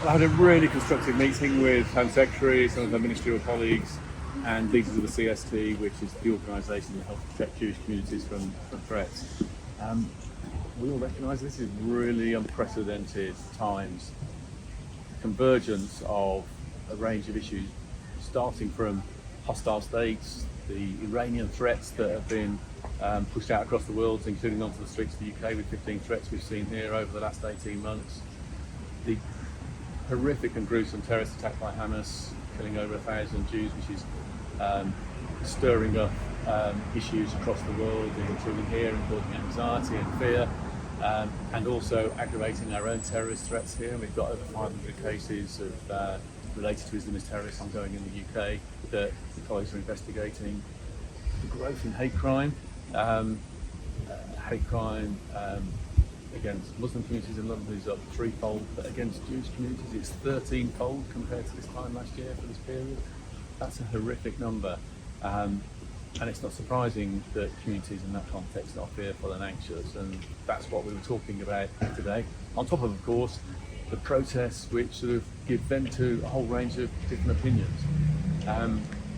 I had a really constructive meeting with Home Secretary, some of her ministerial colleagues, and leaders of the CST, which is the organisation that helps protect Jewish communities from threats. We all recognise this is really unprecedented times. Convergence of a range of issues, starting from hostile states, the Iranian threats that have been pushed out across the world, including onto the streets of the UK with 15 threats we've seen here over the last 18 months. The horrific and gruesome terrorist attack by Hamas, killing over 1,000 Jews, which is stirring up issues across the world, including here, and causing anxiety and fear, and also aggravating our own terrorist threats here. We've got over 500 cases of related to Islamist terrorists ongoing in the UK that the colleagues are investigating. The growth in hate crime against Muslim communities in London is up threefold, but against Jewish communities it's 13-fold compared to this time last year for this period. That's a horrific number, and it's not surprising that communities in that context are fearful and anxious, and that's what we were talking about today. On top of course, the protests which sort of give vent to a whole range of different opinions.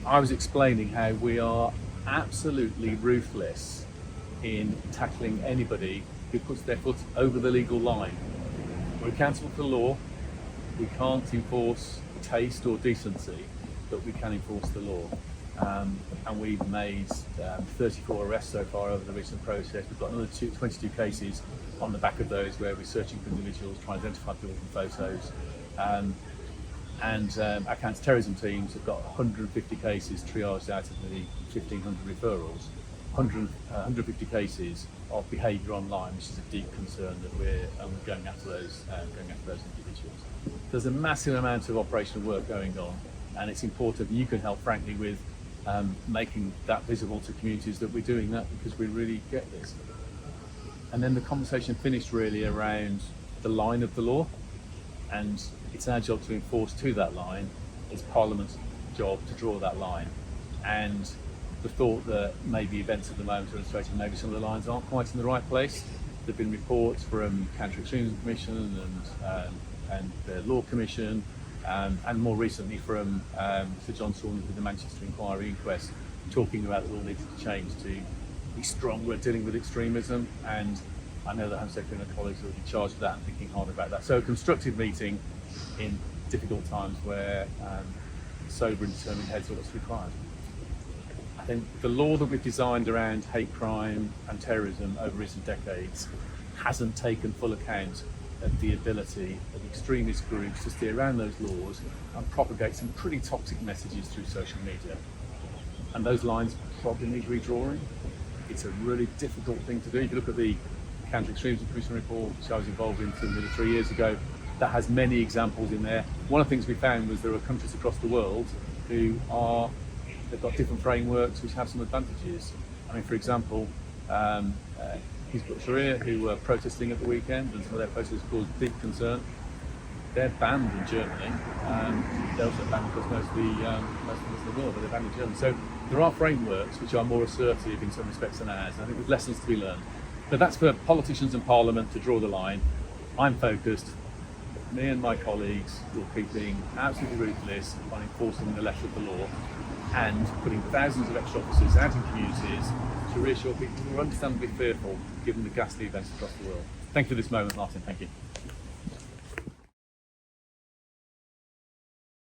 I was explaining how we are absolutely ruthless in tackling anybody who puts their foot over the legal line. We're accountable for the law. We can't enforce taste or decency, but we can enforce the law. And we've made 34 arrests so far over the recent process. We've got another 22 cases on the back of those where we're searching for individuals, trying to identify people from photos. Our counter-terrorism teams have got 150 cases triaged out of the 1,500 referrals, 150 cases of behaviour online, which is a deep concern that we're going after those individuals. There's a massive amount of operational work going on, and it's important that you can help, frankly, with making that visible to communities that we're doing that, because we really get this. And then the conversation finished really around the line of the law, and it's our job to enforce to that line. It's Parliament's job to draw that line. And the thought that maybe events at the moment are illustrating maybe some of the lines aren't quite in the right place. There have been reports from Counter-Extremism Commission and the Law Commission, and more recently from Sir John Saunders with the Manchester Inquiry Inquest, talking about the law needs to change to be stronger at dealing with extremism. And I know that Home Secretary and her colleagues are already charged with that and thinking hard about that. So a constructive meeting in difficult times where sober and determined heads are what's required. I think the law that we've designed around hate crime and terrorism over recent decades hasn't taken full account of the ability of extremist groups to steer around those laws and propagate some pretty toxic messages through social media. And those lines probably need redrawing. It's a really difficult thing to do. If you look at the Counter-Extremism Commission report, which I was involved in nearly 3 years ago, that has many examples in there. One of the things we found was there are countries across the world they've got different frameworks which have some advantages. I mean, for example, Hizb ut-Tahrir, who were protesting at the weekend, and some of their protests caused deep concern. They're banned in Germany. They're also banned across most of the world, but they're banned in Germany. So there are frameworks which are more assertive in some respects than ours. I think there's lessons to be learned. But that's for politicians and Parliament to draw the line. I'm focused. Me and my colleagues will keep being absolutely ruthless on enforcing the letter of the law and putting thousands of extra officers out in communities to reassure people who are understandably fearful given the ghastly events across the world. Thank you for this moment, Martin. Thank you.